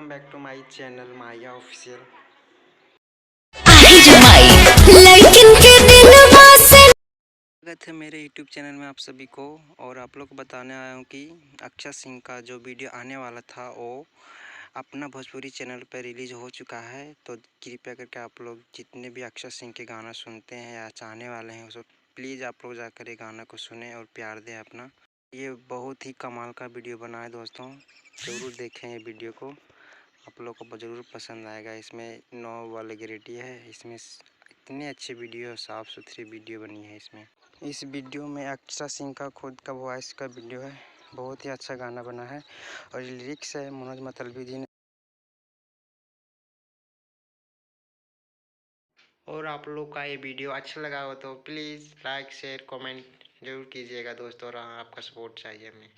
Welcome back to my channel Maya official. स्वागत है मेरे यूट्यूब चैनल में आप सभी को। और आप लोग को बताने आया हूँ कि अक्षय सिंह का जो वीडियो आने वाला था वो अपना भोजपुरी चैनल पर रिलीज़ हो चुका है। तो कृपया करके आप लोग जितने भी अक्षय सिंह के गाना सुनते हैं या चाहने वाले हैं उसको प्लीज़ आप लोग जाकर ये गाना को सुने और प्यार दें अपना। ये बहुत ही कमाल का वीडियो बना है दोस्तों, ज़रूर देखें ये वीडियो को, आप लोग को ज़रूर पसंद आएगा। इसमें 9 वाली गारंटी है। इसमें इतने अच्छे वीडियो, साफ़ सुथरी वीडियो बनी है। इसमें इस वीडियो में अक्षय सिंह का खुद का वॉइस का वीडियो है। बहुत ही अच्छा गाना बना है और लिरिक्स है मनोज मतलबी जी ने। और आप लोग का ये वीडियो अच्छा लगा हो तो प्लीज़ लाइक शेयर कमेंट जरूर कीजिएगा दोस्तों, और आपका सपोर्ट चाहिए हमें।